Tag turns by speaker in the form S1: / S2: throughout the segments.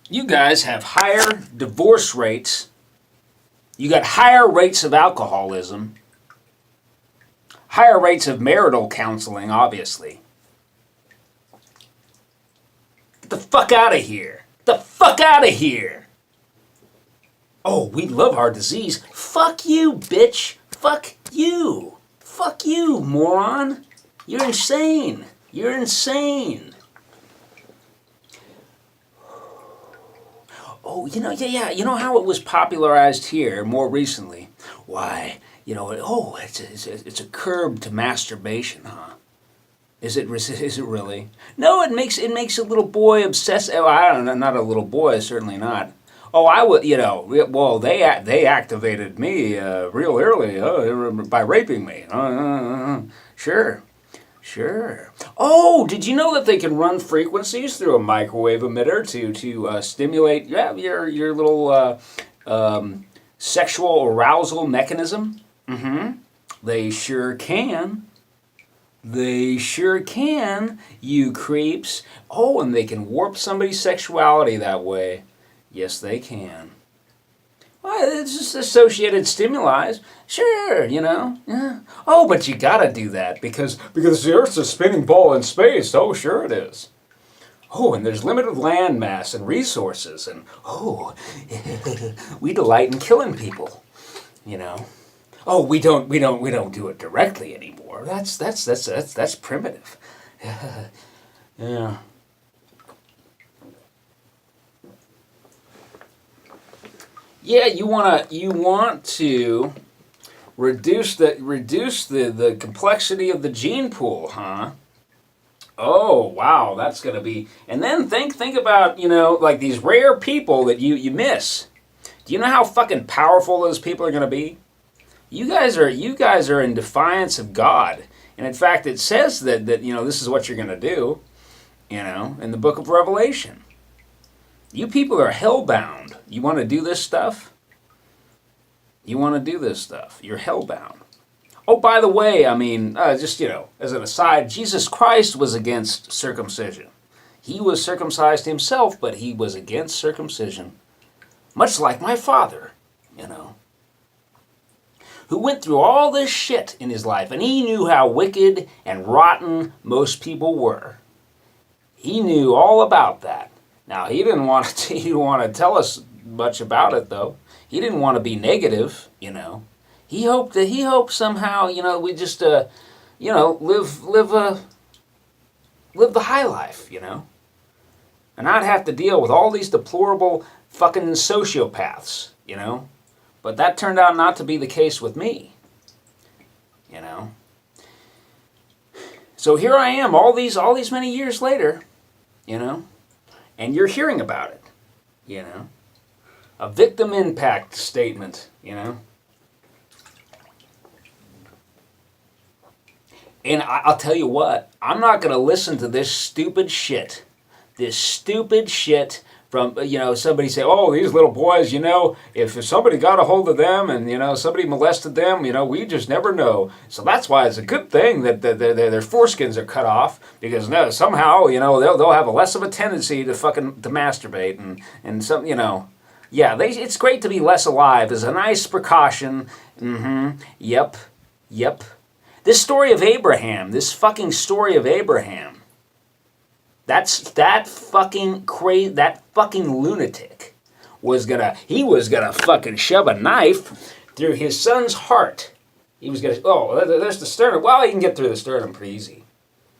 S1: You guys have higher divorce rates. You got higher rates of alcoholism. Higher rates of marital counseling, obviously. Get the fuck out of here. Get the fuck out of here. Oh, we love our disease. Fuck you, bitch. Fuck you. Fuck you, moron. You're insane. You're insane. Oh, yeah. You know how it was popularized here more recently? Why, it's a curb to masturbation, huh? Is it really? No, it makes a little boy obsessive. Oh, I don't know, not a little boy, certainly not. Oh, I would, well, they activated me real early by raping me. Sure. Sure. Oh, did you know that they can run frequencies through a microwave emitter to stimulate your little sexual arousal mechanism? Mm-hmm. They sure can. They sure can, you creeps. Oh, and they can warp somebody's sexuality that way. Yes, they can. Well, it's just associated stimuli. Sure, Yeah. Oh, but you gotta do that because the Earth's a spinning ball in space. Oh, sure it is. Oh, and there's limited land mass and resources, and we delight in killing people. Oh, we don't do it directly anymore. That's primitive. Yeah. Yeah, you want to reduce the complexity of the gene pool, huh? Oh, wow, that's gonna be. And then think about like these rare people that you miss. Do you know how fucking powerful those people are gonna be? You guys are in defiance of God, and in fact, it says that this is what you're gonna do, in the Book of Revelation. You people are hellbound. You want to do this stuff? You want to do this stuff. You're hellbound. Oh, by the way, I mean, just, as an aside, Jesus Christ was against circumcision. He was circumcised himself, but he was against circumcision. Much like my father, who went through all this shit in his life, and he knew how wicked and rotten most people were. He knew all about that. Now, he didn't want to tell us much about it, though. He didn't want to be negative, He hoped somehow, we just, live the high life, and not have to deal with all these deplorable fucking sociopaths, But that turned out not to be the case with me, So here I am, all these many years later, and you're hearing about it, A victim impact statement, And I'll tell you what, I'm not going to listen to this stupid shit. This stupid shit from, somebody say, oh, these little boys, if somebody got a hold of them and, somebody molested them, we just never know. So that's why it's a good thing that their foreskins are cut off because somehow, they'll have a less of a tendency to masturbate and some, Yeah, it's great to be less alive as a nice precaution. Mm-hmm. Yep. This story of Abraham, this fucking story of Abraham, that fucking lunatic was gonna fucking shove a knife through his son's heart. He was gonna, there's the sternum. Well, he can get through the sternum pretty easy.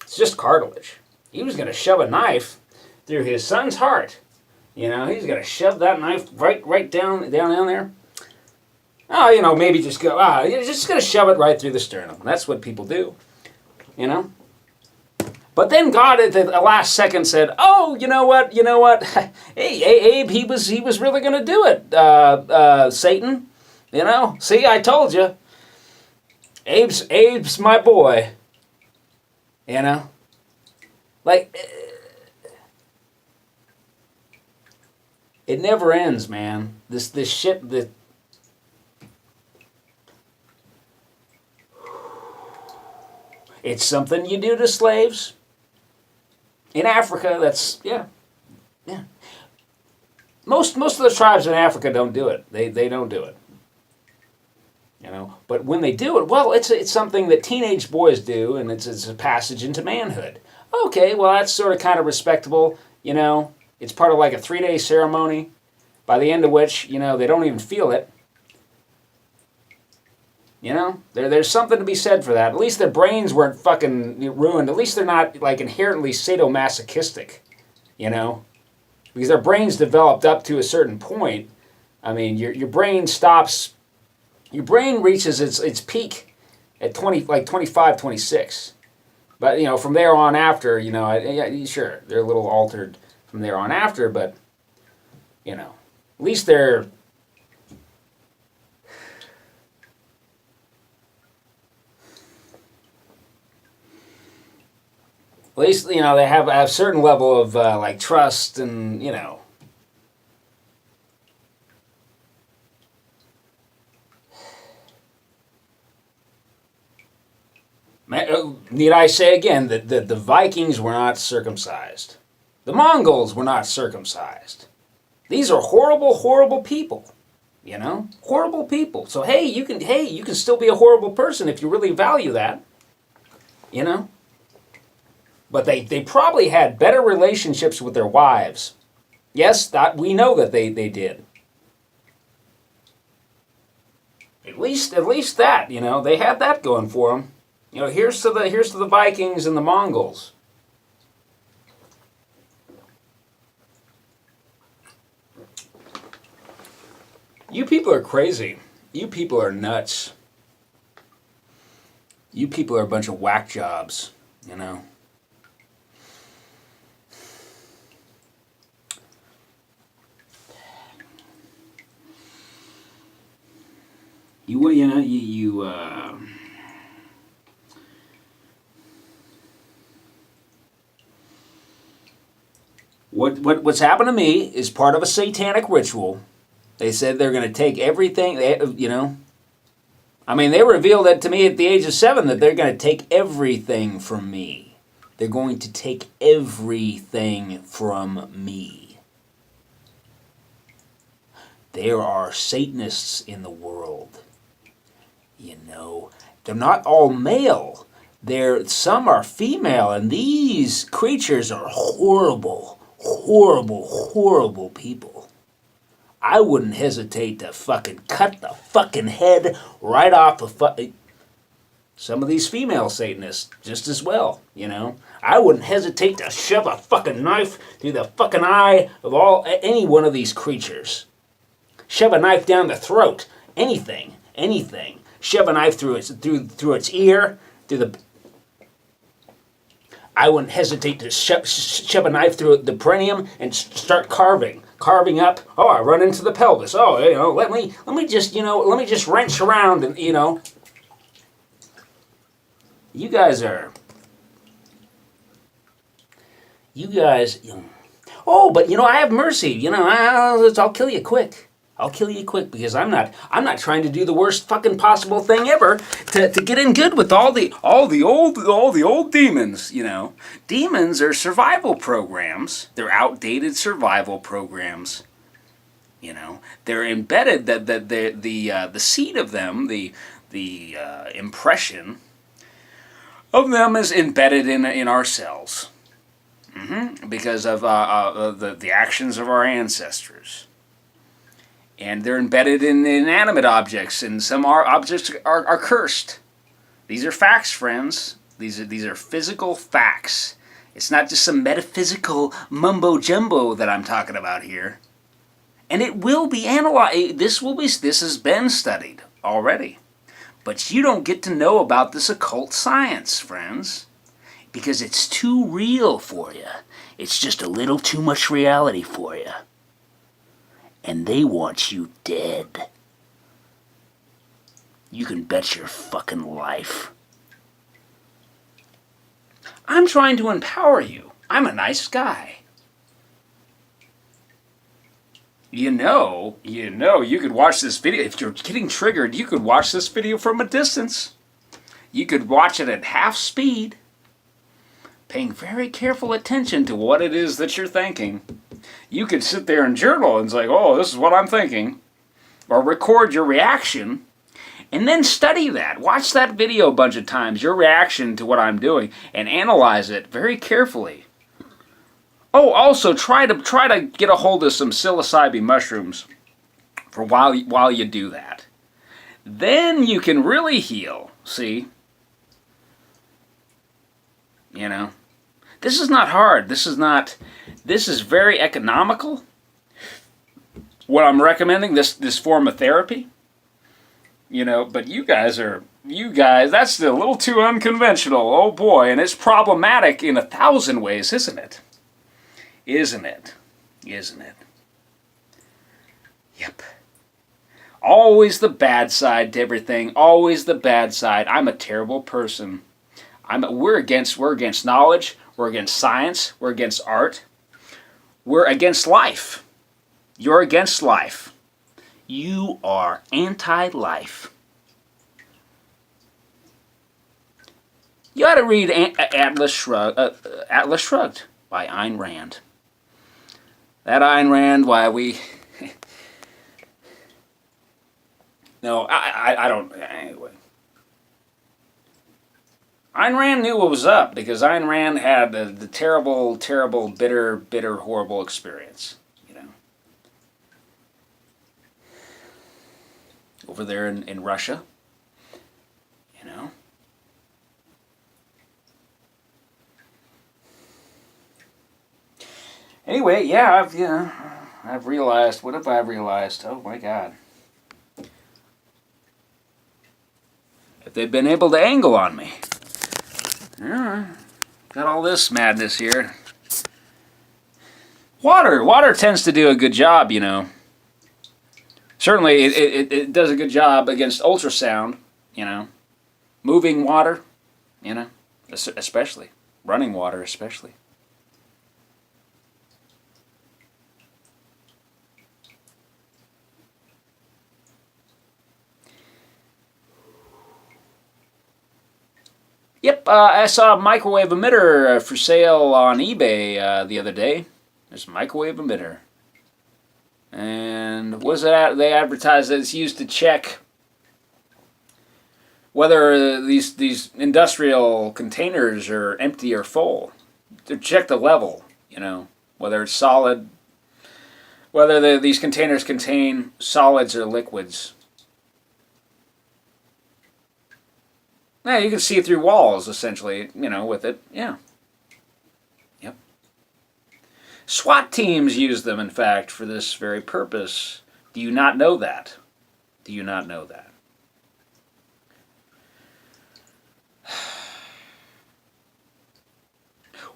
S1: It's just cartilage. He was gonna shove a knife through his son's heart. He's gonna shove that knife right down there. Oh, maybe just go, you're just gonna shove it right through the sternum. That's what people do, But then God at the last second said, "Oh, you know what? Hey, Abe, he was really going to do it. Satan, See, I told you. Abe's my boy. Like it never ends, man. This shit that." It's something you do to slaves. In Africa, that's, yeah. Most of the tribes in Africa don't do it. They don't do it. You know, but when they do it, well, it's something that teenage boys do, and it's a passage into manhood. Okay, well, that's sort of kind of respectable. You know, it's part of like a 3-day ceremony, by the end of which, you know, they don't even feel it. You know, there's something to be said for that. At least their brains weren't fucking ruined. At least they're not like inherently sadomasochistic. You know, because their brains developed up to a certain point. I mean, your brain stops. Your brain reaches its peak at 25, 26. But, you know, from there on after, you know, yeah, sure, they're a little altered from there on after, but, you know, at least they're... At least, you know, they have a certain level of, like, trust and, you know... Need I say again that the Vikings were not circumcised. The Mongols were not circumcised. These are horrible, horrible people. You know? Horrible people. So hey, you can still be a horrible person if you really value that. You know? But they probably had better relationships with their wives. Yes, that we know that they did. At least that, you know, they had that going for them. You know, here's to the Vikings and the Mongols. You people are crazy. You people are nuts. You people are a bunch of whack jobs, you know. What's happened to me is part of a satanic ritual. They said they're going to take everything, you know. I mean, they revealed that to me at the age of 7 that they're going to take everything from me. They're going to take everything from me. There are Satanists in the world. You know, they're not all male. Some are female, and these creatures are horrible, horrible, horrible people. I wouldn't hesitate to fucking cut the fucking head right off the some of these female Satanists just as well, you know. I wouldn't hesitate to shove a fucking knife through the fucking eye of any one of these creatures. Shove a knife down the throat. Anything. Shove a knife through its ear, through the... I wouldn't hesitate to shove a knife through the perineum and start carving up. Oh, I run into the pelvis. Oh, you know, let me just wrench around and, you know. You guys. Oh, but you know, I have mercy. You know, I'll kill you quick. I'll kill you quick because I'm not trying to do the worst fucking possible thing ever to get in good with all the old demons, you know. Demons are survival programs. They're outdated survival programs. You know, they're embedded that the seed of them, the impression of them is embedded in our cells. Because of the actions of our ancestors. And they're embedded in inanimate objects, and some objects are cursed. These are facts, friends. These are physical facts. It's not just some metaphysical mumbo-jumbo that I'm talking about here. And it will be analyzed. This has been studied already. But you don't get to know about this occult science, friends, because it's too real for you. It's just a little too much reality for you. And they want you dead. You can bet your fucking life. I'm trying to empower you. I'm a nice guy. You know, you could watch this video. If you're getting triggered, you could watch this video from a distance. You could watch it at half speed, paying very careful attention to what it is that you're thinking. You could sit there and journal and say, oh, this is what I'm thinking. Or record your reaction. And then study that. Watch that video a bunch of times, your reaction to what I'm doing, and analyze it very carefully. Oh, also try to get a hold of some psilocybin mushrooms for while you do that. Then you can really heal. See? You know, this is not hard. This is very economical. What I'm recommending, this form of therapy. You know, but you guys, that's a little too unconventional. Oh boy, and it's problematic in 1,000 ways, isn't it? Isn't it? Isn't it? Yep. Always the bad side to everything. Always the bad side. I'm a terrible person. We're against knowledge. We're against science. We're against art. We're against life. You're against life. You are anti-life. You ought to read Atlas Shrugged by Ayn Rand. That Ayn Rand, why we... No, I don't... Anyway. Ayn Rand knew what was up because Ayn Rand had the terrible, terrible, bitter, horrible experience. Over there in Russia, you know. Anyway, yeah, I've realized. What have I realized? Oh my God! If they've been able to angle on me, yeah, got all this madness here. Water tends to do a good job, you know. Certainly, it does a good job against ultrasound, you know. Moving water, you know, especially. Running water, especially. Yep, I saw a microwave emitter for sale on eBay the other day. There's a microwave emitter. And what is it? They advertise that it's used to check whether these industrial containers are empty or full. To check the level, you know, whether it's solid, whether these containers contain solids or liquids. Yeah, you can see through walls, essentially, you know, with it. Yeah. Yep. SWAT teams use them, in fact, for this very purpose. Do you not know that? Do you not know that?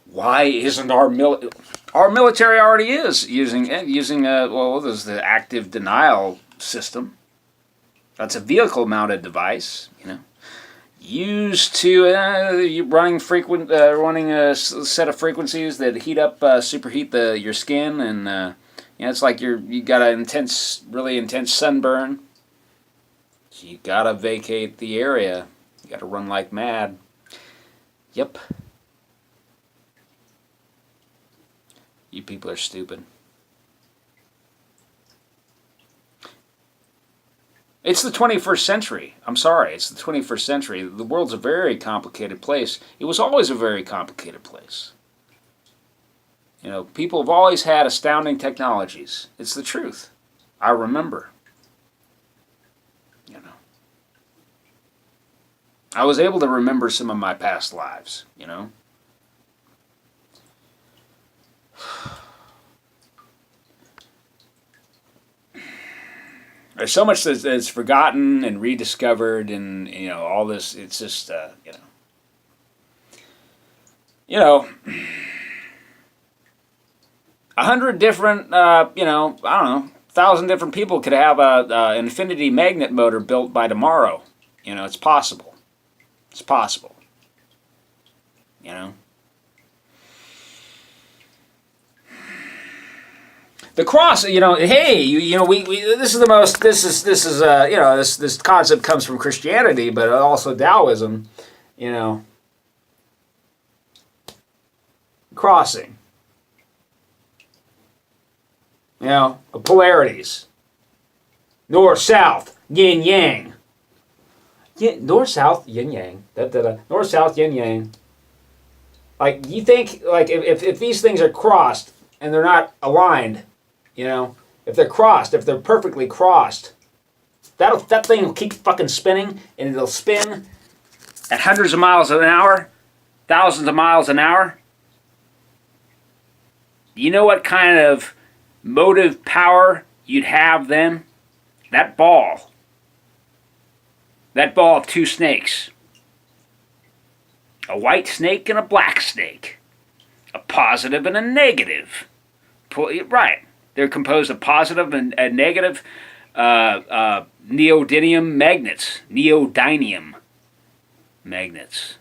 S1: Why isn't our military already is using well, there's the active denial system. That's a vehicle-mounted device, you know, used to running a set of frequencies that heat up, superheat your skin, and you know, it's like you got an really intense sunburn. So you gotta vacate the area. You gotta run like mad. Yep. You people are stupid. It's the 21st century. I'm sorry, it's the 21st century. The world's a very complicated place. It was always a very complicated place. You know, people have always had astounding technologies. It's the truth. I remember. You know. I was able to remember some of my past lives, you know. There's so much that's forgotten and rediscovered, and you know, all this. It's just you know, 100 different you know, I don't know, 1,000 different people could have a infinity magnet motor built by tomorrow. You know, it's possible. It's possible. You know. The cross, you know, hey, you know, we this is the most, this is you know, this concept comes from Christianity, but also Taoism, you know. Crossing. You know, the polarities. North, south, yin, yang. North, south, yin, yang. North, south, yin, yang. Like, you think, like, if these things are crossed and they're not aligned, you know, if they're crossed, if they're perfectly crossed, that thing will keep fucking spinning, and it'll spin at hundreds of miles an hour, thousands of miles an hour. You know what kind of motive power you'd have then? That ball of two snakes. A white snake and a black snake. A positive and a negative. Right. They're composed of positive and negative neodymium magnets. Neodymium magnets.